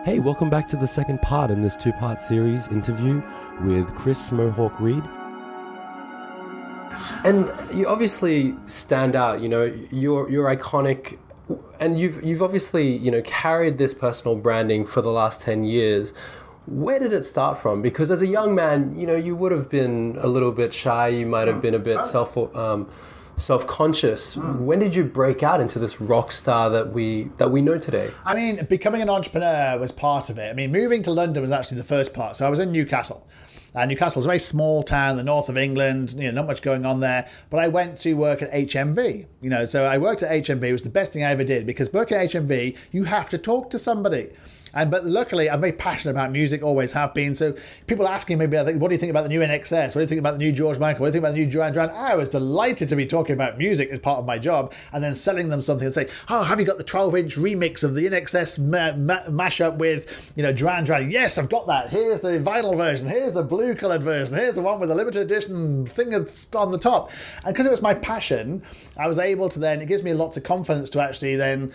Hey, welcome back to the second part in this two-part series interview with Chris Mohawk Reed. And you obviously stand out, you're iconic, and you've obviously, carried this personal branding for the last 10 years. Where did it start from? Because as a young man, you would have been a little bit shy, you might have been a bit self-conscious. When did you break out into this rock star that we know today? I mean, becoming an entrepreneur was part of it. I mean, moving to London was actually the first part. So I was in Newcastle. Newcastle is a very small town in the north of England, not much going on there. But I went to work at HMV, so I worked at HMV. It was the best thing I ever did because working at HMV, you have to talk to somebody. But luckily, I'm very passionate about music, always have been. So people asking me, what do you think about the new NXS? What do you think about the new George Michael? What do you think about the new Duran Duran? I was delighted to be talking about music as part of my job and then selling them something and say, oh, have you got the 12-inch remix of the NXS mashup with, Duran Duran? Yes, I've got that. Here's the vinyl version. Here's the blue-coloured version. Here's the one with the limited edition thing that's on the top. And because it was my passion, I was able to then, it gives me lots of confidence to actually then,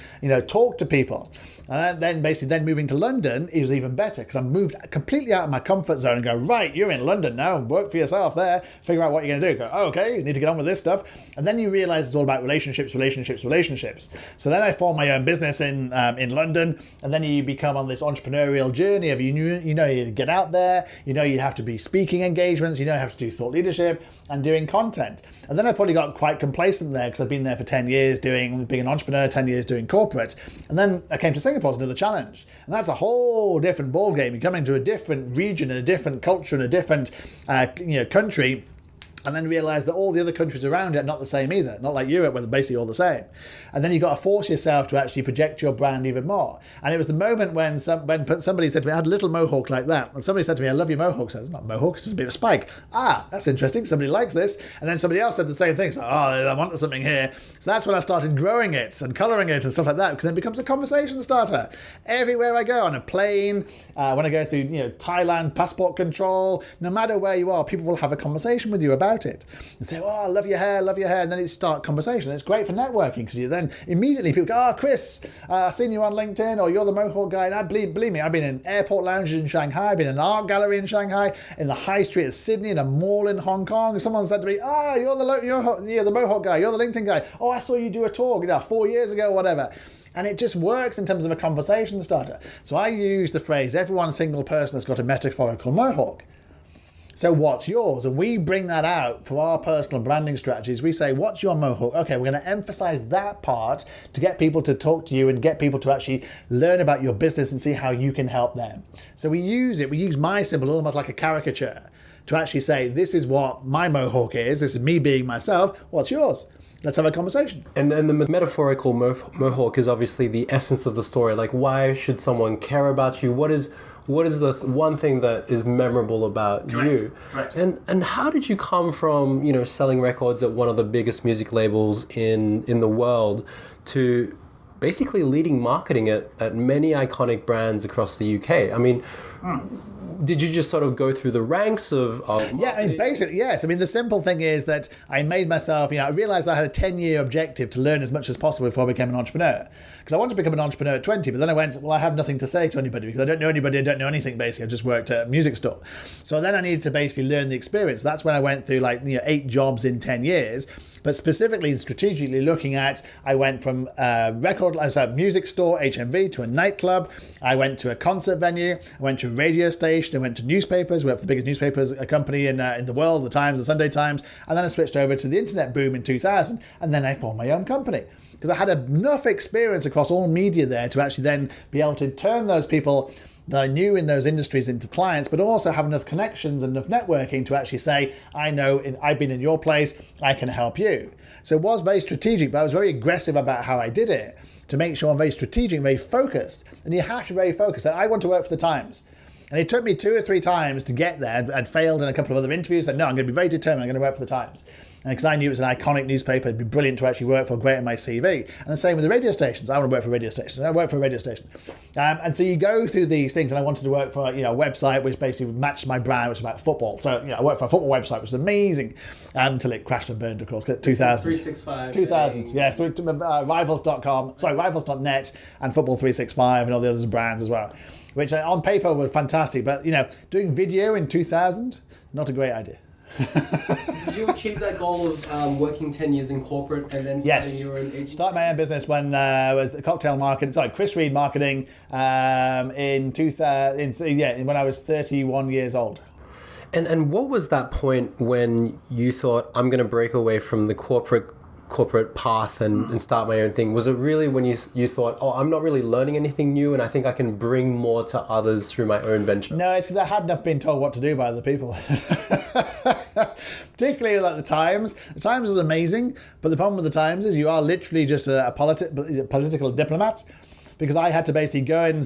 talk to people. And then basically moving to London, it was even better because I moved completely out of my comfort zone and go, right, you're in London now, work for yourself there, figure out what you're going to do. Go, oh, okay, you need to get on with this stuff. And then you realize it's all about relationships. So then I formed my own business in London, and then you become on this entrepreneurial journey of, you get out there, you have to be speaking engagements, you have to do thought leadership and doing content. And then I probably got quite complacent there because I've been there for 10 years being an entrepreneur, 10 years doing corporate. And then I came to Singapore to do the challenge. And that's a whole different ballgame. You're coming to a different region and a different culture and a different country, and then realize that all the other countries around it are not the same either. Not like Europe, where they're basically all the same. And then you've got to force yourself to actually project your brand even more. And it was the moment when somebody said to me, I had a little mohawk like that. And somebody said to me, I love your mohawk. I said, it's not mohawk, it's just a bit of a spike. Ah, that's interesting. Somebody likes this. And then somebody else said the same thing. So, I wanted something here. So that's when I started growing it and colouring it and stuff like that, because then it becomes a conversation starter. Everywhere I go, on a plane, when I go through Thailand, passport control, no matter where you are, people will have a conversation with you about it and say, oh, I love your hair, and then it start conversation. It's great for networking because you then immediately people go, oh, Chris, I've seen you on LinkedIn, or you're the mohawk guy. And I believe me, I've been in airport lounges in Shanghai, I've been in an art gallery in Shanghai, in the high street of Sydney, in a mall in Hong Kong. Someone said to me, you're the mohawk guy, you're the LinkedIn guy. Oh, I saw you do a talk 4 years ago or whatever. And it just works in terms of a conversation starter. So I use the phrase, every one single person has got a metaphorical mohawk. So what's yours? And we bring that out for our personal branding strategies. We say, what's your mohawk? Okay, we're going to emphasize that part to get people to talk to you and get people to actually learn about your business and see how you can help them. So we use my symbol almost like a caricature to actually say, this is what my mohawk is. This is me being myself. What's yours? Let's have a conversation. And the metaphorical mohawk is obviously the essence of the story. Like, why should someone care about you? What is the one thing that is memorable about you? Correct. And how did you come from, selling records at one of the biggest music labels in the world to basically leading marketing at many iconic brands across the UK? I mean, did you just sort of go through the ranks of yeah, I mean, basically, yes. I mean, the simple thing is that I made myself, I realized I had a 10-year objective to learn as much as possible before I became an entrepreneur. Because I wanted to become an entrepreneur at 20, but then I went, well, I have nothing to say to anybody because I don't know anybody, I don't know anything, basically. I just worked at a music store. So then I needed to basically learn the experience. That's when I went through 8 jobs in 10 years. But specifically and strategically looking at, I went from a music store, HMV, to a nightclub. I went to a concert venue. I went to a radio station. I went to newspapers. We have the biggest newspapers company in the world, the Times, the Sunday Times. And then I switched over to the internet boom in 2000. And then I formed my own company. Because I had enough experience across all media there to actually then be able to turn those people that I knew in those industries into clients, but also have enough connections and enough networking to actually say, I've been in your place, I can help you. So it was very strategic, but I was very aggressive about how I did it to make sure I'm very strategic, very focused. And you have to be very focused. I want to work for the Times. And it took me 2 or 3 times to get there. I'd failed in a couple of other interviews. I said, no, I'm going to be very determined. I'm going to work for the Times. because I knew it was an iconic newspaper. It'd be brilliant to actually work for, great on my CV. And the same with the radio stations. I want to work for radio stations. I work for a radio station. And so you go through these things, and I wanted to work for a website which basically matched my brand, which was about football. So I worked for a football website, which was amazing, until it crashed and burned, of course, 2000. 365. 2000, yes. Rivals.com, sorry, Rivals.net, and Football 365, and all the other brands as well, which on paper were fantastic. But doing video in 2000, not a great idea. Did you achieve that goal of working 10 years in corporate and then starting your own agency? Started my own business when I was the cocktail marketing, Chris Reed marketing, in 2000, when I was 31 years old. And what was that point when you thought, I'm going to break away from the corporate path and start my own thing? Was it really when you thought, I'm not really learning anything new and I think I can bring more to others through my own venture? No, it's because I hadn't been told what to do by other people. Particularly like the Times. The Times is amazing, but the problem with the Times is you are literally just a political diplomat. Because I had to basically go and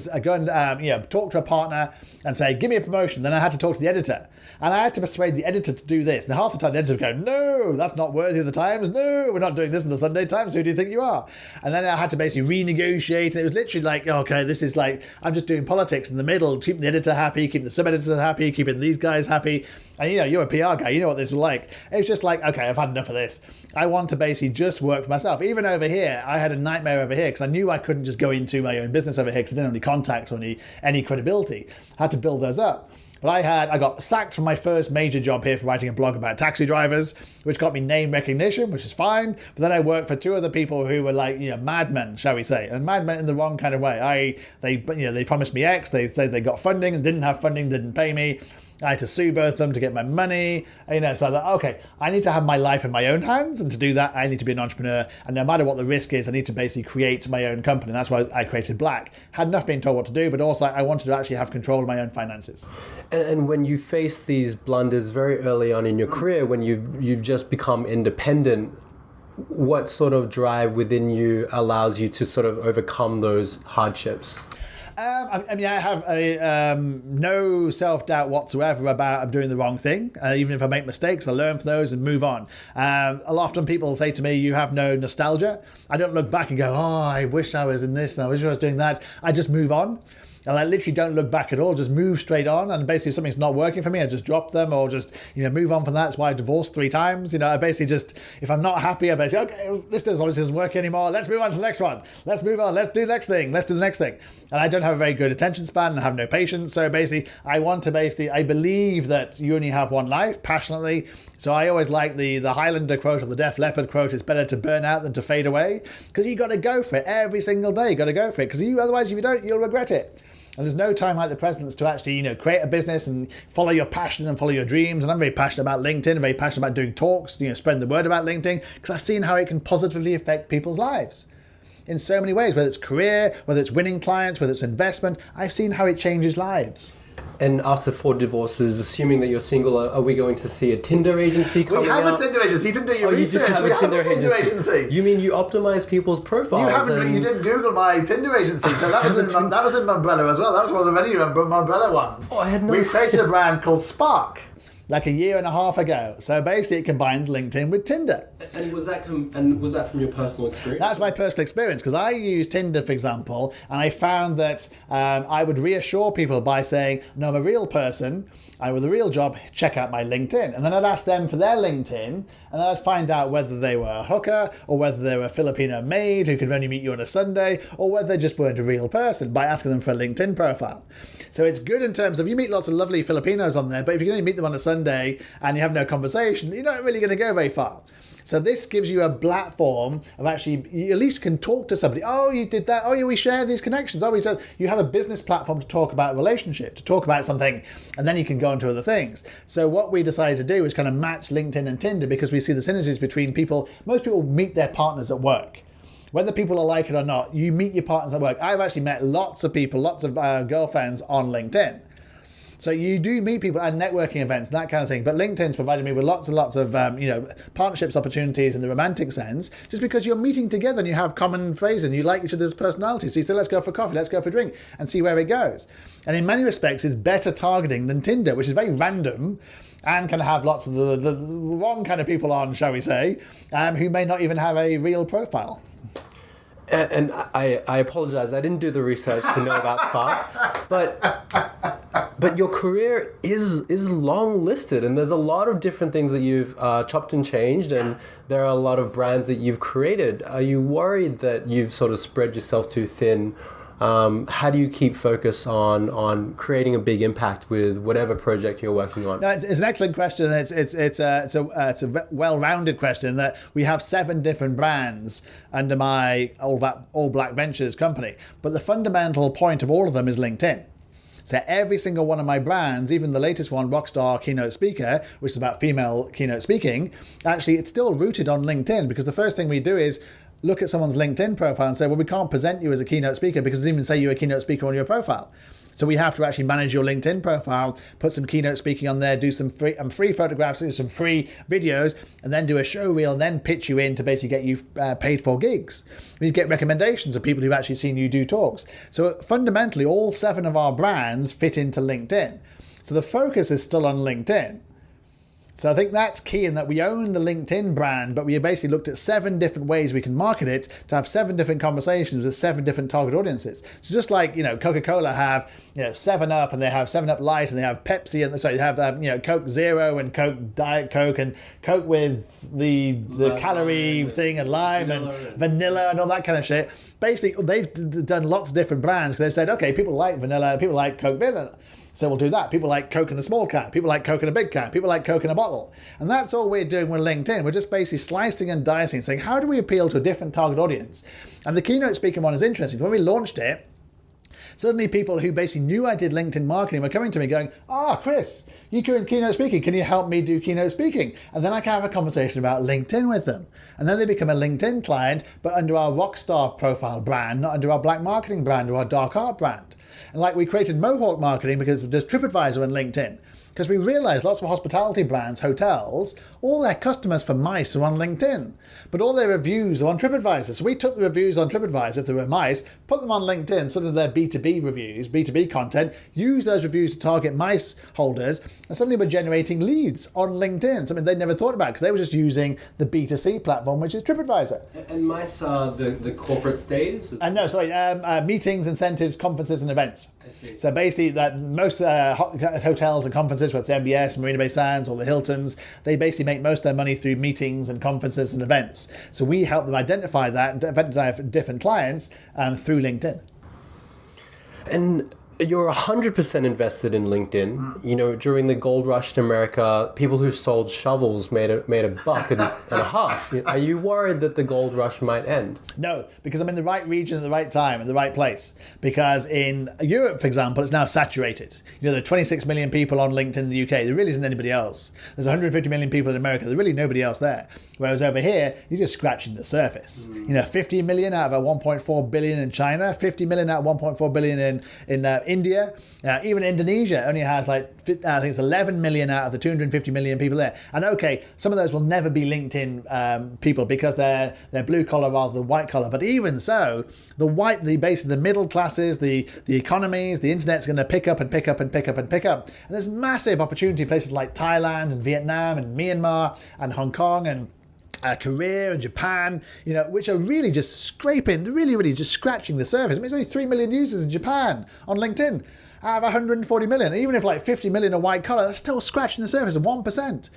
talk to a partner and say, give me a promotion. Then I had to talk to the editor. And I had to persuade the editor to do this. And half the time the editor would go, no, that's not worthy of the Times. No, we're not doing this in the Sunday Times. Who do you think you are? And then I had to basically renegotiate. And it was literally like, okay, this is like, I'm just doing politics in the middle, keeping the editor happy, keeping the sub-editor happy, keeping these guys happy. And you're a PR guy, you know what this was like. It was just like, okay, I've had enough of this. I want to basically just work for myself. Even over here, I had a nightmare over here because I knew I couldn't just go into my own business over here because I didn't have any contacts or any credibility. I had to build those up. But I got sacked from my first major job here for writing a blog about taxi drivers, which got me name recognition, which is fine. But then I worked for two other people who were like, madmen, shall we say, and madmen in the wrong kind of way. They promised me X, they said they got funding and didn't have funding, didn't pay me. I had to sue both of them to get my money. So I thought, okay, I need to have my life in my own hands, and to do that, I need to be an entrepreneur. And no matter what the risk is, I need to basically create my own company. And that's why I created Black. Had enough being told what to do, but also I wanted to actually have control of my own finances. And when you face these blunders very early on in your career, when you've just become independent, what sort of drive within you allows you to sort of overcome those hardships? I have no self-doubt whatsoever about I'm doing the wrong thing. Even if I make mistakes, I learn from those and move on. Often people say to me, you have no nostalgia. I don't look back and go, I wish I was in this and I wish I was doing that. I just move on. And I literally don't look back at all, just move straight on. And basically if something's not working for me, I just drop them or just, move on from that. That's why I divorced 3 times. I basically just, if I'm not happy, I basically, okay, this doesn't work anymore. Let's move on to the next one. Let's move on. Let's do the next thing. Let's do the next thing. And I don't have a very good attention span and I have no patience. So basically, I believe that you only have one life, passionately. So I always like the Highlander quote or the Def Leppard quote, it's better to burn out than to fade away. Because you got to go for it every single day. You got to go for it. Because otherwise, if you don't, you'll regret it. And there's no time like the present to actually, create a business and follow your passion and follow your dreams. And I'm very passionate about LinkedIn, I'm very passionate about doing talks, spreading the word about LinkedIn, because I've seen how it can positively affect people's lives in so many ways, whether it's career, whether it's winning clients, whether it's investment. I've seen how it changes lives. And after 4 divorces, assuming that you're single, are we going to see a Tinder agency coming out? We have a Tinder agency. You didn't do your research. We have a Tinder agency. You mean you optimize people's profiles? You didn't Google my Tinder agency, so that was in Umbrella as well. That was one of the many Umbrella ones. I had no. We created a brand called Spark, like a year and a half ago. So basically, it combines LinkedIn with Tinder. And was that from your personal experience? That's my personal experience, because I use Tinder, for example, and I found that I would reassure people by saying, no, I'm a real person, I'm with a real job, check out my LinkedIn. And then I'd ask them for their LinkedIn, and then I'd find out whether they were a hooker, or whether they were a Filipino maid who could only meet you on a Sunday, or whether they just weren't a real person by asking them for a LinkedIn profile. So it's good in terms of, you meet lots of lovely Filipinos on there, but if you can only meet them on a Sunday and you have no conversation, you're not really going to go very far. So this gives you a platform of actually, you at least can talk to somebody. Oh, you did that. Oh, yeah, we share these connections. Oh, you have a business platform to talk about a relationship, to talk about something, and then you can go on to other things. So what we decided to do is kind of match LinkedIn and Tinder, because we see the synergies between people. Most people meet their partners at work. Whether people are like it or not, you meet your partners at work. I've actually met lots of people, lots of girlfriends on LinkedIn. So you do meet people at networking events, that kind of thing. But LinkedIn's provided me with lots and lots of partnerships opportunities in the romantic sense, just because you're meeting together and you have common phrases and you like each other's personalities. So you say, let's go for coffee, let's go for a drink, and see where it goes. And in many respects, it's better targeting than Tinder, which is very random. and can have lots of the wrong kind of people on, shall we say, who may not even have a real profile. And I apologize. I didn't do the research to know that part, but your career is long listed, and there's a lot of different things that you've chopped and changed, and there are a lot of brands that you've created. Are you worried that you've sort of spread yourself too thin? How do you keep focus on creating a big impact with whatever project you're working on? No, it's an excellent question. It's a well-rounded question that we have 7 different brands under my All Black Ventures company, but the fundamental point of all of them is LinkedIn. So every single one of my brands, even the latest one, Rockstar Keynote Speaker, which is about female keynote speaking, actually it's still rooted on LinkedIn, because the first thing we do is look at someone's LinkedIn profile and say, well, we can't present you as a keynote speaker because it doesn't even say you're a keynote speaker on your profile. So we have to actually manage your LinkedIn profile, put some keynote speaking on there, do some free photographs, do some free videos, and then do a show reel, and then pitch you in to basically get you paid for gigs. We get recommendations of people who've actually seen you do talks. So fundamentally, all 7 of our brands fit into LinkedIn. So the focus is still on LinkedIn. So I think that's key, in that we own the LinkedIn brand, but we basically looked at 7 different ways we can market it to have 7 different conversations with 7 different target audiences. So just like, Coca-Cola have, 7-Up, and they have 7-Up Light, and they have Pepsi, and they have, Coke Zero and Coke Diet Coke, and Coke with the calorie thing, and lime and vanilla and all that kind of shit. Basically, they've done lots of different brands, because they've said, okay, people like vanilla, people like Coke vanilla. So we'll do that. People like Coke in the small can. People like Coke in a big can. People like Coke in a bottle. And that's all we're doing with LinkedIn. We're just basically slicing and dicing, saying, how do we appeal to a different target audience? And the keynote speaker one is interesting. When we launched it, suddenly people who basically knew I did LinkedIn marketing were coming to me going, Chris, you do keynote speaking. Can you help me do keynote speaking? And then I can have a conversation about LinkedIn with them. And then they become a LinkedIn client, but under our Rockstar profile brand, not under our Black Marketing brand or our Dark Art brand. And like we created Mohawk Marketing because there's TripAdvisor and LinkedIn. Because we realized lots of hospitality brands, hotels, all their customers for mice are on LinkedIn, but all their reviews are on TripAdvisor. So we took the reviews on TripAdvisor, if they were mice, put them on LinkedIn, sort of their B2B reviews, B2B content, use those reviews to target mice holders, and suddenly we're generating leads on LinkedIn, something they'd never thought about because they were just using the B2C platform, which is TripAdvisor. And mice are the corporate stays? Meetings, incentives, conferences, and events. I see. So basically, that most hotels and conferences, whether it's MBS, Marina Bay Sands, or the Hiltons, they basically make most of their money through meetings and conferences and events. So we help them identify that and identify different clients through LinkedIn. And you're 100% invested in LinkedIn. During the gold rush in America, people who sold shovels made a $1.50 and a half. Are you worried that the gold rush might end? No, because I'm in the right region at the right time, in the right place. Because in Europe, for example, it's now saturated. There are 26 million people on LinkedIn in the UK. There really isn't anybody else. There's 150 million people in America. There's really nobody else there. Whereas over here, you're just scratching the surface. 50 million out of a 1.4 billion in China, 50 million out of 1.4 billion in India, even Indonesia only has I think it's 11 million out of the 250 million people there. And okay, some of those will never be LinkedIn people because they're blue collar rather than white collar. But even so, basically the middle classes, the economies, the internet's going to pick up and pick up and pick up and pick up. And there's massive opportunity in places like Thailand and Vietnam and Myanmar and Hong Kong and Korea and Japan, which are really just scraping, really just scratching the surface. I mean, there's only 3 million users in Japan on LinkedIn out of 140 million. Even if 50 million are white collar, that's still scratching the surface of 1%.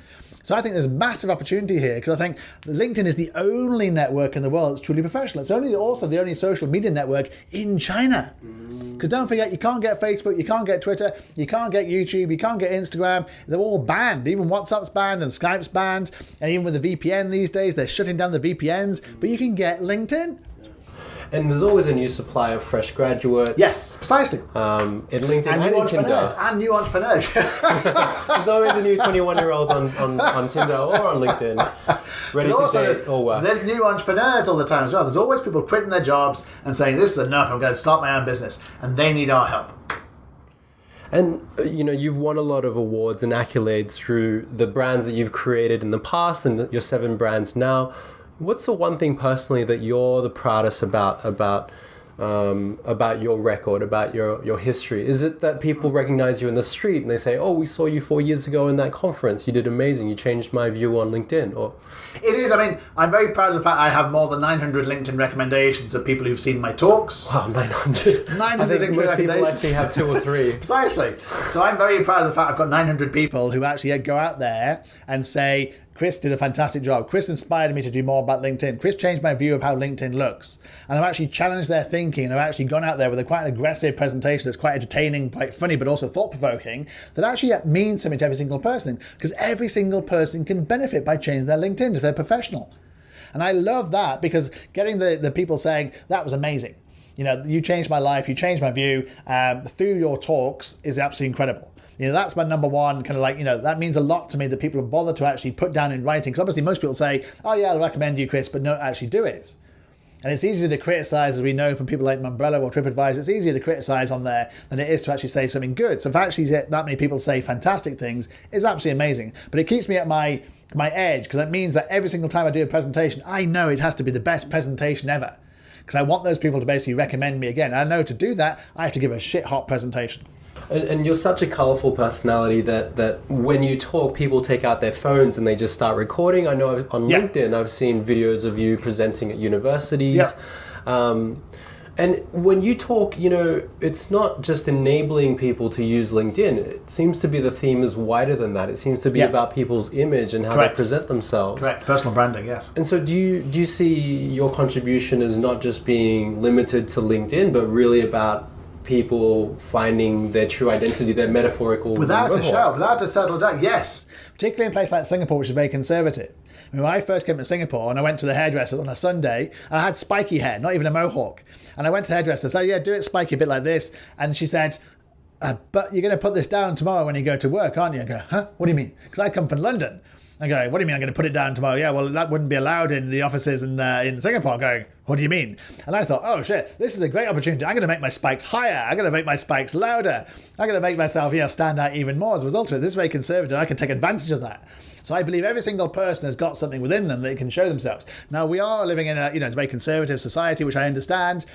So I think there's massive opportunity here because I think LinkedIn is the only network in the world that's truly professional. It's also the only social media network in China. Because don't forget, you can't get Facebook, you can't get Twitter, you can't get YouTube, you can't get Instagram. They're all banned. Even WhatsApp's banned and Skype's banned. And even with the VPN these days, they're shutting down the VPNs. But you can get LinkedIn. And there's always a new supply of fresh graduates. Yes, precisely. In LinkedIn and new in Tinder. And new entrepreneurs. There's always a new 21-year-old on Tinder or on LinkedIn, ready to date or work. There's new entrepreneurs all the time as well. There's always people quitting their jobs and saying, this is enough, I'm going to start my own business. And they need our help. And, you've won a lot of awards and accolades through the brands that you've created in the past and your 7 brands now. What's the one thing personally that you're the proudest about about your record, about your history? Is it that people recognize you in the street and they say, "Oh, we saw you 4 years ago in that conference. You did amazing. You changed my view on LinkedIn"? Or It is. I mean, I'm very proud of the fact I have more than 900 LinkedIn recommendations of people who've seen my talks. wow, 900. 900 I think LinkedIn most people recommendations. actually have 2 or 3. Precisely. So I'm very proud of the fact I've got 900 people who actually go out there and say, Chris did a fantastic job. Chris inspired me to do more about LinkedIn. Chris changed my view of how LinkedIn looks. And I've actually challenged their thinking, and I've actually gone out there with quite an aggressive presentation that's quite entertaining, quite funny, but also thought-provoking, that actually means something to every single person, because every single person can benefit by changing their LinkedIn if they're professional. And I love that, because getting the people saying, that was amazing. You know, you changed my life, you changed my view through your talks is absolutely incredible. You know, that's my number one kind of like, you know, that means a lot to me that people have bothered to actually put down in writing. Because obviously most people say, oh yeah, I'll recommend you, Chris, but don't actually do it. And it's easier to criticize, as we know from people like Umbrella or TripAdvisor, it's easier to criticize on there than it is to actually say something good. So if actually that many people say fantastic things, it's absolutely amazing. But it keeps me at my edge, because that means that every single time I do a presentation, I know it has to be the best presentation ever. Because I want those people to basically recommend me again. And I know to do that, I have to give a shit hot presentation. And you're such a colorful personality that when you talk, people take out their phones and they just start recording. I know on LinkedIn, I've seen videos of you presenting at universities. And when you talk, you know, it's not just enabling people to use LinkedIn. It seems to be the theme is wider than that. It seems to be about people's image and how they present themselves. Correct. Personal branding, yes. And so do you see your contribution as not just being limited to LinkedIn, but really about people finding their true identity, their metaphorical... Without a shout, without a settled down, yes. Particularly in a place like Singapore, which is very conservative. I mean, when I first came to Singapore and I went to the hairdresser on a Sunday, and I had spiky hair, not even a mohawk. And I went to the hairdresser and said, yeah, do it spiky a bit like this. And she said, but you're going to put this down tomorrow when you go to work, aren't you? I go, huh? What do you mean? Because I come from London. I go, what do you mean I'm going to put it down tomorrow? Yeah, well, that wouldn't be allowed in the offices in Singapore. I'm going, what do you mean? And I thought, oh shit, this is a great opportunity. I'm going to make my spikes higher. I'm going to make my spikes louder. I'm going to make myself stand out even more. As a result of it, this is very conservative. I can take advantage of that. So I believe every single person has got something within them that they can show themselves. Now, we are living in it's a very conservative society, which I understand.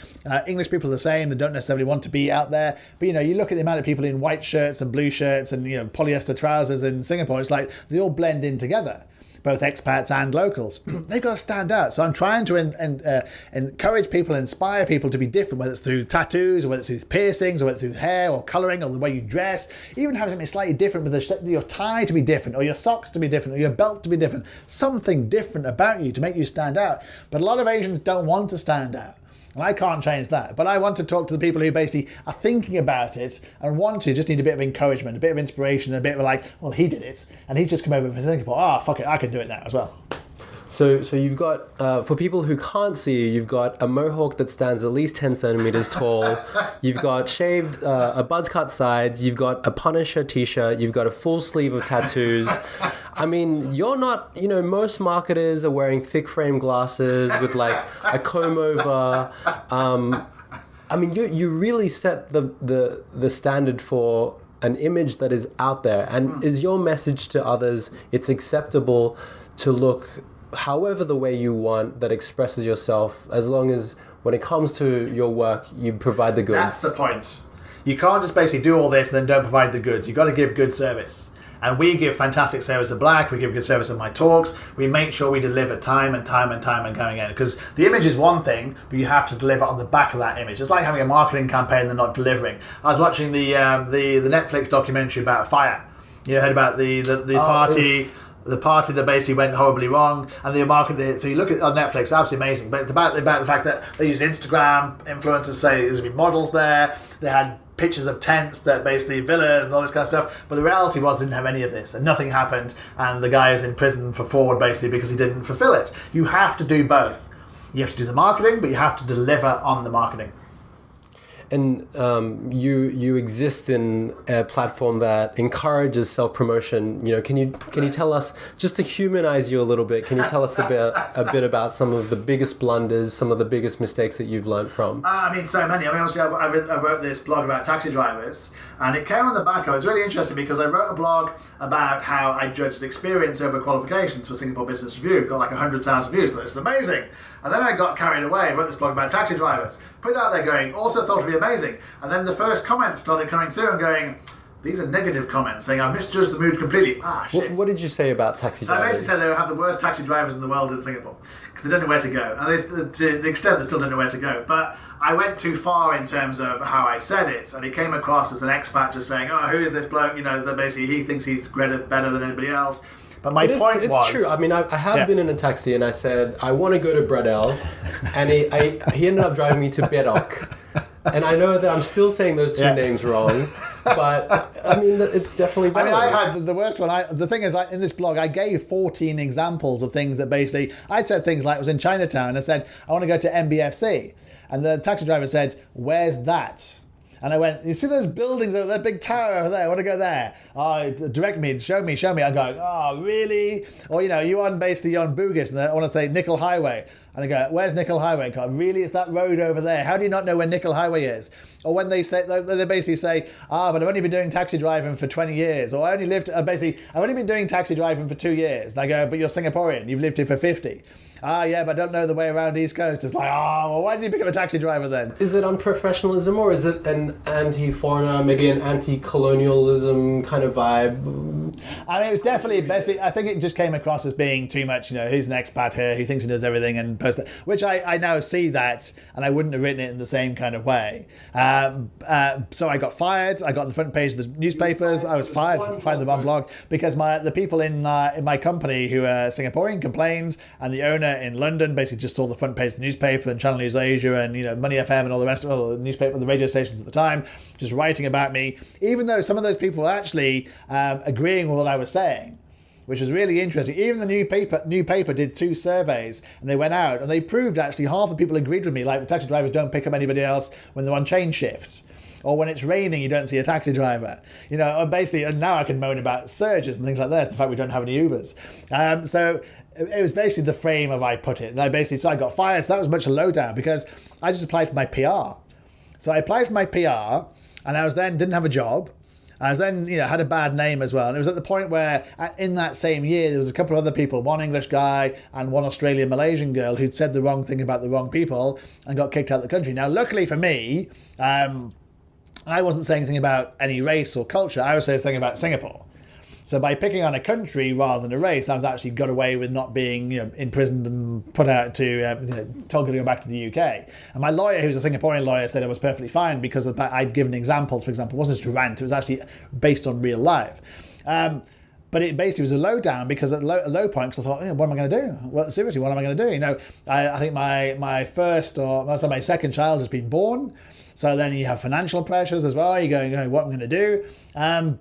English people are the same. They don't necessarily want to be out there. But, you look at the amount of people in white shirts and blue shirts and, polyester trousers in Singapore. It's like they all blend in together, both expats and locals. They've got to stand out. So I'm trying to encourage people, inspire people to be different, whether it's through tattoos, or whether it's through piercings, or whether it's through hair or colouring, or the way you dress, even having something slightly different with your tie to be different, or your socks to be different, or your belt to be different. Something different about you to make you stand out. But a lot of Asians don't want to stand out. And I can't change that. But I want to talk to the people who basically are thinking about it and just need a bit of encouragement, a bit of inspiration, a bit of like, well, he did it. And he's just come over from Singapore. Oh, fuck it, I can do it now as well. So you've got, for people who can't see you, you've got a mohawk that stands at least 10 centimeters tall. You've got shaved, a buzz cut sides. You've got a Punisher t-shirt. You've got a full sleeve of tattoos. I mean, you're not, most marketers are wearing thick frame glasses with like a comb over. I mean, you really set the standard for an image that is out there. And is your message to others, it's acceptable to look however the way you want, that expresses yourself, as long as when it comes to your work, you provide the goods? That's the point. You can't just basically do all this and then don't provide the goods. You've got to give good service. And we give fantastic service at Black. We give good service at my talks. We make sure we deliver time and time and time and going in. Because the image is one thing, but you have to deliver on the back of that image. It's like having a marketing campaign and not delivering. I was watching the Netflix documentary about fire. You heard about the party... The party that basically went horribly wrong, and they marketed it. So you look at on Netflix, absolutely amazing. But it's about the fact that they use Instagram influencers, say there's been models there. They had pictures of tents, that basically villas and all this kind of stuff. But the reality was, they didn't have any of this, and nothing happened. And the guy is in prison for fraud, basically because he didn't fulfill it. You have to do both. You have to do the marketing, but you have to deliver on the marketing. And you exist in a platform that encourages self-promotion. Can you tell us, just to humanize you a little bit, can you tell us a bit about some of the biggest blunders, some of the biggest mistakes that you've learned from? I mean, so many. I mean, obviously, I wrote this blog about taxi drivers, and it came on the back of it. It's really interesting because I wrote a blog about how I judged experience over qualifications for Singapore Business Review. Got like 100,000 views. This is amazing. And then I got carried away, wrote this blog about taxi drivers, put it out there going, also thought it would be amazing. And then the first comments started coming through and going, these are negative comments saying I misjudged the mood completely. Shit. What did you say about taxi So I drivers? basically said they have the worst taxi drivers in the world in Singapore because they don't know where to go. And to the extent they still don't know where to go. But I went too far in terms of how I said it, and it came across as an expat just saying, oh, who is this bloke? You know, that basically he thinks he's better than anybody else. But my point was... It's true. I mean, I have been in a taxi and I said, I want to go to Bradell. And he ended up driving me to Bedok. And I know that I'm still saying those two names wrong. But, I mean, it's definitely valid. I mean, I had the worst one. The thing is, in this blog, I gave 14 examples of things that basically... I'd said things like, I was in Chinatown, I said, I want to go to MBFC. And the taxi driver said, where's that? And I went, you see those buildings over there, big tower over there, I want to go there. Oh, direct me, show me. I'm going, oh, really? Or, you're on Bugis, and I want to say Nickel Highway. And I go, where's Nickel Highway? God, really? It's that road over there. How do you not know where Nickel Highway is? Or when they basically say, but I've only been doing taxi driving for 20 years. Or I've only been doing taxi driving for 2 years. And I go, but you're Singaporean, you've lived here for 50. Yeah, but I don't know the way around East Coast. It's like, well, why did you become a taxi driver then? Is it unprofessionalism or is it an anti-foreigner, maybe an anti-colonialism kind of vibe? I mean, it was definitely basically, I think it just came across as being too much, he's an expat here, he thinks he knows everything and post that, which I now see that, and I wouldn't have written it in the same kind of way. So I got fired, I got on the front page of the newspapers, I was fired the one blog, because the people in my company who are Singaporean complained, and the owner in London basically just saw the front page of the newspaper and Channel News Asia and Money FM and all the rest of all the newspaper, the radio stations at the time, just writing about me, even though some of those people were actually agreeing with what I was saying, which was really interesting. Even the new paper did 2 surveys, and they went out and they proved actually half the people agreed with me, like the taxi drivers don't pick up anybody else when they're on chain shift. Or when it's raining, you don't see a taxi driver. Basically, and now I can moan about surges and things like this, the fact we don't have any Ubers. So it was basically the frame of I put it. And so I got fired, so that was much a lowdown, because I just applied for my PR. So I applied for my PR, and I was then, didn't have a job. I was then, had a bad name as well. And it was at the point where, in that same year, there was a couple of other people, one English guy and one Australian Malaysian girl who'd said the wrong thing about the wrong people and got kicked out of the country. Now, luckily for me, I wasn't saying anything about any race or culture. I was saying something about Singapore. So by picking on a country rather than a race, I was actually got away with not being imprisoned and put out to told to go back to the UK. And my lawyer, who's a Singaporean lawyer, said it was perfectly fine because of the fact I'd given examples. For example, it wasn't just a rant; it was actually based on real life. But it basically was a low down, because at a low point, because I thought, what am I going to do? Well, seriously, what am I going to do? I think my second child has been born. So then you have financial pressures as well. You're going, what am I going to do?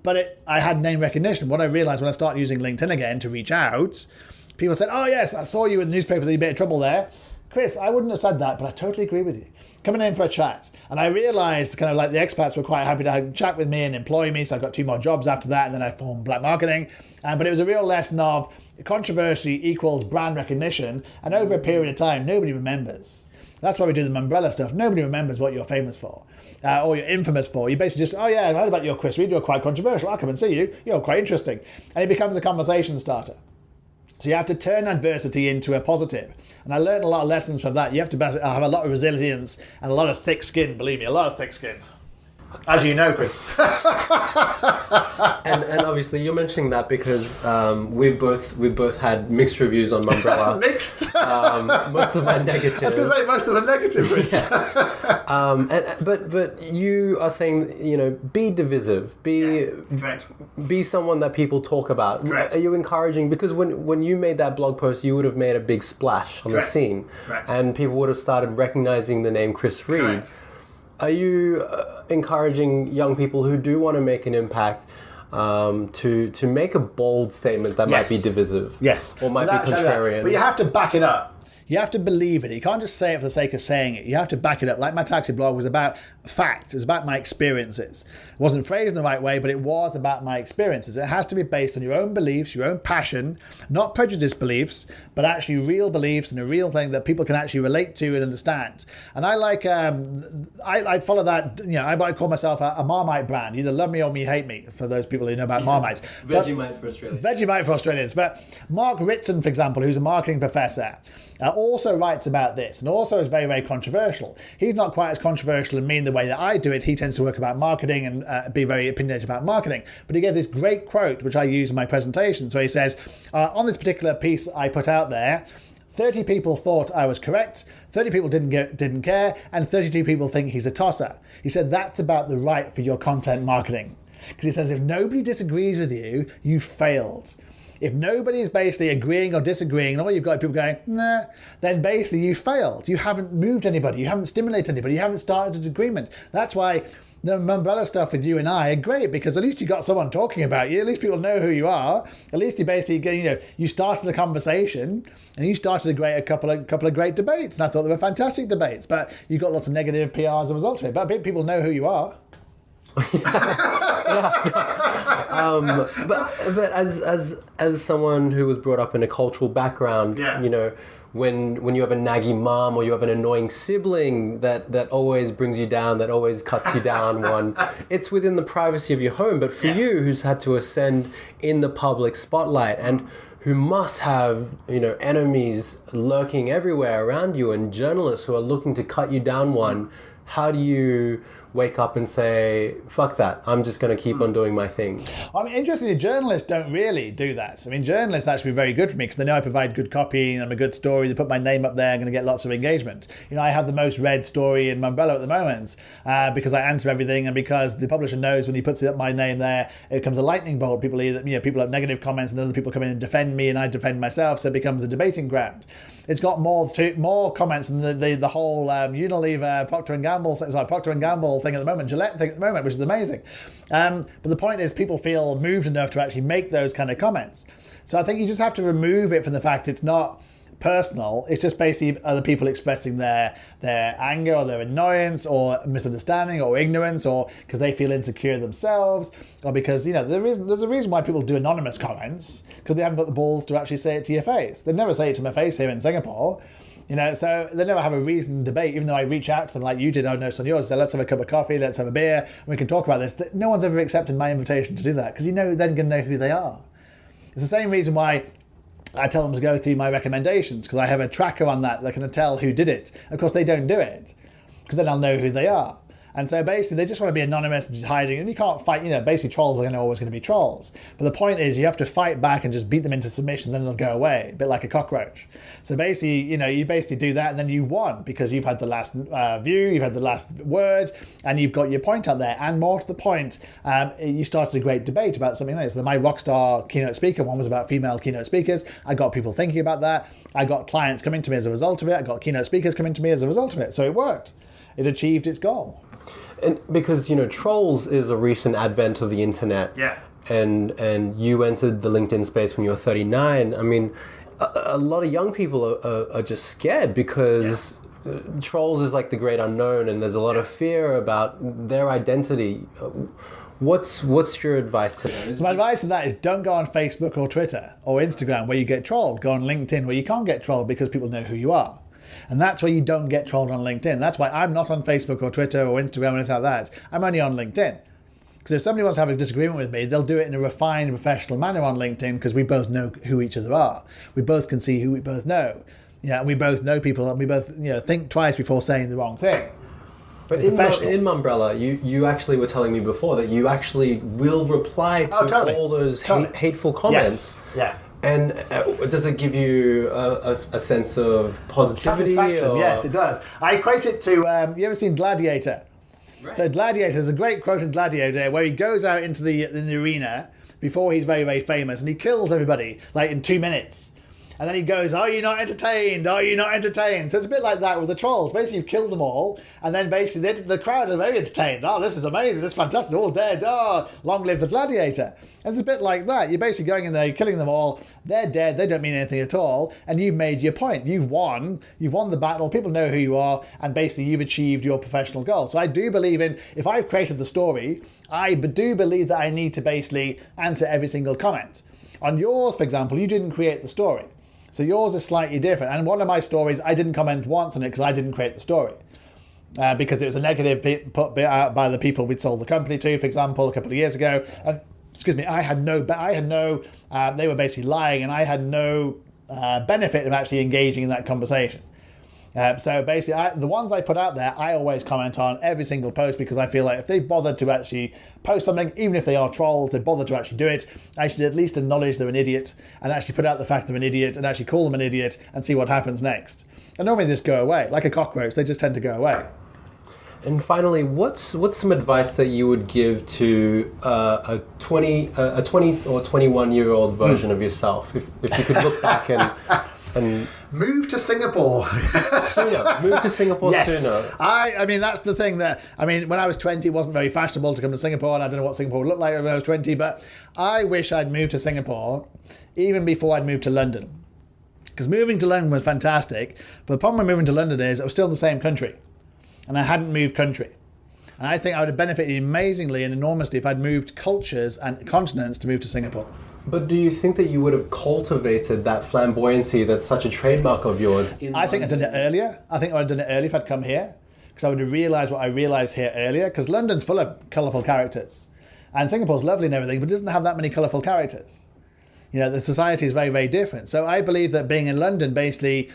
But I had name recognition. What I realized when I started using LinkedIn again to reach out, people said, oh yes, I saw you in the newspapers, you're a bit of trouble there. Chris, I wouldn't have said that, but I totally agree with you. Coming in for a chat. And I realized kind of like the expats were quite happy to have a chat with me and employ me. So I got 2 more jobs after that. And then I formed Black Marketing. But it was a real lesson of controversy equals brand recognition. And over a period of time, nobody remembers. That's why we do the umbrella stuff. Nobody remembers what you're famous for or you're infamous for. You basically just, I heard about you, Chris Reed. You're quite controversial. I'll come and see you. You're quite interesting. And it becomes a conversation starter. So you have to turn adversity into a positive. And I learned a lot of lessons from that. You have to have a lot of resilience and a lot of thick skin. Believe me, a lot of thick skin. As you know, Chris. and obviously you're mentioning that because we've both had mixed reviews on Mumbrella. Mixed? Most of them negative. I was going to say most of them negative, Chris. But you are saying, be divisive, be someone that people talk about. Correct. Are you encouraging, because when you made that blog post, you would have made a big splash on the scene. Correct. And people would have started recognizing the name Chris Reed. Correct. Are you encouraging young people who do want to make an impact to make a bold statement that might be divisive? Yes. Or might be contrarian? But you have to back it up. You have to believe it. You can't just say it for the sake of saying it. You have to back it up. Like my taxi blog was about fact. It was about my experiences. It wasn't phrased in the right way, but it was about my experiences. It has to be based on your own beliefs, your own passion, not prejudiced beliefs, but actually real beliefs and a real thing that people can actually relate to and understand. And I like, I follow that, I might call myself a Marmite brand. Either love me or you hate me, for those people who know about Marmites. Vegemite for Australians. Vegemite for Australians. But Mark Ritson, for example, who's a marketing professor, also writes about this and also is very, very controversial. He's not quite as controversial and mean the way that I do it. He tends to work about marketing and be very opinionated about marketing. But he gave this great quote, which I use in my presentation. So he says, on this particular piece I put out there, 30 people thought I was correct, 30 people didn't care, and 32 people think he's a tosser. He said that's about the right for your content marketing. Because he says if nobody disagrees with you, you failed. If nobody is basically agreeing or disagreeing, and all you've got is people going, nah, then basically you failed. You haven't moved anybody. You haven't stimulated anybody. You haven't started an agreement. That's why the umbrella stuff with you and I are great, because at least you got someone talking about you. At least people know who you are. At least you basically, you started a conversation and you started a couple of great debates. And I thought they were fantastic debates, but you got lots of negative PR as a result of it. But people know who you are. But as someone who was brought up in a cultural background, when you have a naggy mom or you have an annoying sibling that always brings you down, that always cuts you down, it's within the privacy of your home. But for you, who's had to ascend in the public spotlight and who must have enemies lurking everywhere around you and journalists who are looking to cut you down, how do you wake up and say, fuck that, I'm just going to keep on doing my thing? I mean, interestingly, journalists don't really do that. I mean, journalists actually very good for me because they know I provide good copy and I'm a good story. They put my name up there, I'm going to get lots of engagement. I have the most read story in Mumbrella at the moment because I answer everything, and because the publisher knows when he puts up my name there, it becomes a lightning bolt. People people have negative comments and other people come in and defend me and I defend myself, so it becomes a debating ground. It's got more comments than the whole Unilever Procter & Gamble thing at the moment, Gillette thing at the moment, which is amazing. But the point is, people feel moved enough to actually make those kind of comments. So I think you just have to remove it from the fact it's not personal. It's just basically other people expressing their anger or their annoyance or misunderstanding or ignorance, or because they feel insecure themselves, or because there's a reason why people do anonymous comments, because they haven't got the balls to actually say it to your face. They never say it to my face here in Singapore. So they never have a reasoned debate, even though I reach out to them like you did, I noticed on yours, so let's have a cup of coffee, let's have a beer, and we can talk about this. No one's ever accepted my invitation to do that, because they're going to know who they are. It's the same reason why I tell them to go through my recommendations, because I have a tracker on that can tell who did it. Of course, they don't do it, because then I'll know who they are. And so basically, they just want to be anonymous and just hiding. And you can't fight, basically trolls are always going to be trolls. But the point is, you have to fight back and just beat them into submission, then they'll go away, a bit like a cockroach. So basically, you basically do that, and then you won, because you've had the last view, you've had the last word, and you've got your point out there. And more to the point, you started a great debate about something like this. My Rockstar keynote speaker one was about female keynote speakers. I got people thinking about that. I got clients coming to me as a result of it. I got keynote speakers coming to me as a result of it. So it worked. It achieved its goal. And because trolls is a recent advent of the internet. Yeah. And you entered the LinkedIn space when you were 39. I mean, a lot of young people are just scared because trolls is like the great unknown, and there's a lot of fear about their identity. What's your advice to them? So my advice to that is, don't go on Facebook or Twitter or Instagram where you get trolled. Go on LinkedIn where you can't get trolled because people know who you are. And that's where you don't get trolled on LinkedIn. That's why I'm not on Facebook or Twitter or Instagram or anything like that. I'm only on LinkedIn. Because if somebody wants to have a disagreement with me, they'll do it in a refined, professional manner on LinkedIn, because we both know who each other are. We both can see who we both know. And we both know people, and we both think twice before saying the wrong thing. But in Mumbrella, you actually were telling me before that you actually will reply to all those hateful comments. Yes. Yeah. And does it give you a sense of positivity? Satisfaction, yes, it does. I equate it to, you ever seen Gladiator? Right. So Gladiator, there's a great quote in Gladiator where he goes out into the arena before he's very, very famous, and he kills everybody, like in 2 minutes. And then he goes, are you not entertained? Are you not entertained? So it's a bit like that with the trolls. Basically, you've killed them all. And then basically the crowd are very entertained. Oh, this is amazing. This is fantastic. They're all dead. Oh, long live the gladiator. And it's a bit like that. You're basically going in there, you're killing them all. They're dead. They don't mean anything at all. And you've made your point. You've won. You've won the battle. People know who you are. And basically, you've achieved your professional goal. So I do believe in, if I've created the story, I do believe that I need to basically answer every single comment. On yours, for example, you didn't create the story. So yours is slightly different. And one of my stories, I didn't comment once on it because I didn't create the story. Because it was a negative put out by the people we'd sold the company to, for example, a couple of years ago. And, I had no, they were basically lying, and I had no benefit of actually engaging in that conversation. So basically, the ones I put out there, I always comment on every single post, because I feel like if they've bothered to actually post something, even if they are trolls, they've bothered to actually do it, I should at least acknowledge they're an idiot and actually put out the fact they're an idiot and actually call them an idiot and see what happens next. And normally they just go away. Like a cockroach, they just tend to go away. And finally, what's some advice that you would give to a 20 or 21-year-old version of yourself, if you could look back and move to Singapore sooner. Move to Singapore sooner. I mean, that's the thing that, I mean, when I was 20, it wasn't very fashionable to come to Singapore, and I don't know what Singapore would look like when I was 20, but I wish I'd moved to Singapore even before I'd moved to London. Because moving to London was fantastic, but the problem with moving to London is I was still in the same country, and I hadn't moved country. And I think I would have benefited amazingly and enormously if I'd moved cultures and continents to move to Singapore. But do you think that you would have cultivated that flamboyancy that's such a trademark of yours I think I'd done it earlier. I think I would have done it earlier if I'd come here, because I would have realised what I realised here earlier, because London's full of colourful characters. And Singapore's lovely and everything, but it doesn't have that many colourful characters. You know, the society is very, very different. So I believe that being in London basically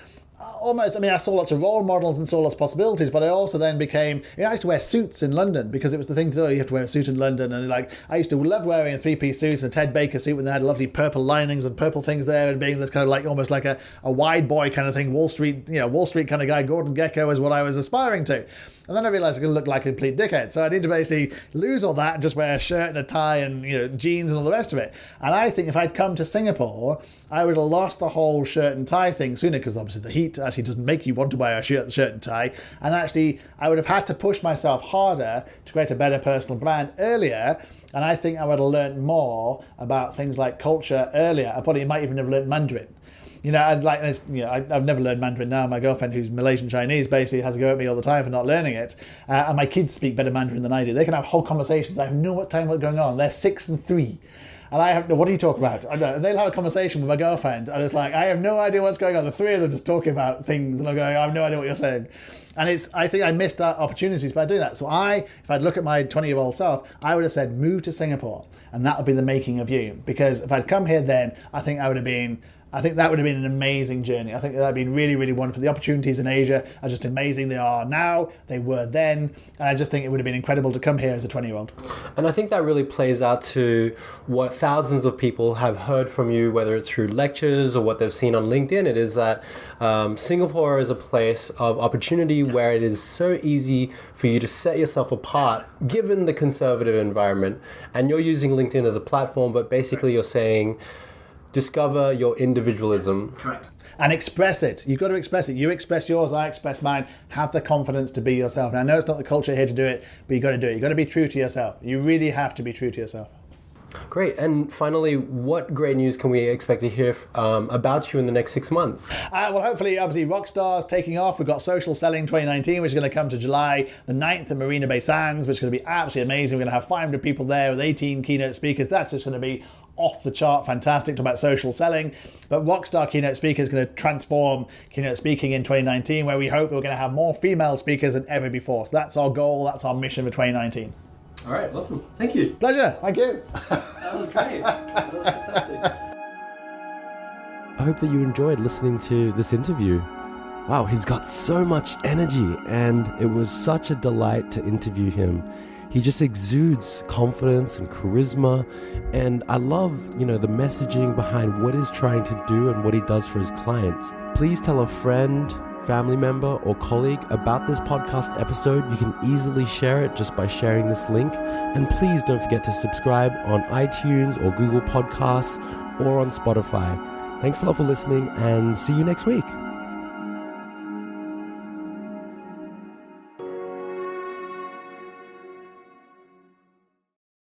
almost, I mean, I saw lots of role models and saw lots of possibilities, but I also then became, you know, I used to wear suits in London because it was the thing to do. You have to wear a suit in London. And like, I used to love wearing a three-piece suit and a Ted Baker suit when they had lovely purple linings and purple things there, and being this kind of like almost like a wide boy kind of thing, Wall Street kind of guy. Gordon Gekko is what I was aspiring to. And then I realised I could look like a complete dickhead. So I need to basically lose all that and just wear a shirt and a tie and, you know, jeans and all the rest of it. And I think if I'd come to Singapore, I would have lost the whole shirt and tie thing sooner, because obviously the heat actually doesn't make you want to wear a shirt and tie. And actually, I would have had to push myself harder to create a better personal brand earlier. And I think I would have learned more about things like culture earlier. I probably might even have learned Mandarin. You know, I've never learned Mandarin now. My girlfriend, who's Malaysian Chinese, basically has a go at me all the time for not learning it. And my kids speak better Mandarin than I do. They can have whole conversations. I have no time what's going on. They're 6 and 3. And I have, what are you talking about? And they'll have a conversation with my girlfriend, and it's like, I have no idea what's going on. The three of them just talking about things, and I'm going, I have no idea what you're saying. And I think I missed out opportunities by doing that. So if I'd look at my 20-year-old self, I would have said, move to Singapore. And that would be the making of you. Because if I'd come here then, I think that would have been an amazing journey. I think that would have been really, really wonderful. The opportunities in Asia are just amazing. They are now, they were then. And I just think it would have been incredible to come here as a 20-year-old. And I think that really plays out to what thousands of people have heard from you, whether it's through lectures or what they've seen on LinkedIn. It is that Singapore is a place of opportunity where it is so easy for you to set yourself apart, given the conservative environment. And you're using LinkedIn as a platform, but basically you're saying, discover your individualism. Correct. And express it. You've got to express it. You express yours, I express mine. Have the confidence to be yourself. And I know it's not the culture here to do it, but you've got to do it. You've got to be true to yourself. You really have to be true to yourself. Great. And finally, what great news can we expect to hear about you in the next 6 months? Well, hopefully, obviously, Rockstar's taking off. We've got Social Selling 2019, which is going to come to July the 9th at Marina Bay Sands, which is going to be absolutely amazing. We're going to have 500 people there with 18 keynote speakers. That's just going to be off the chart fantastic, talk about social selling. But Rockstar Keynote Speaker is going to transform keynote speaking in 2019, where we hope we're going to have more female speakers than ever before. So that's our goal, that's our mission for 2019. All right, awesome. Thank you. Pleasure, thank you. That was great. That was fantastic. I hope that you enjoyed listening to this interview. Wow, he's got so much energy, and it was such a delight to interview him. He just exudes confidence and charisma, and I love, the messaging behind what he's trying to do and what he does for his clients. Please tell a friend, family member, or colleague about this podcast episode. You can easily share it just by sharing this link. And please don't forget to subscribe on iTunes or Google Podcasts or on Spotify. Thanks a lot for listening, and see you next week.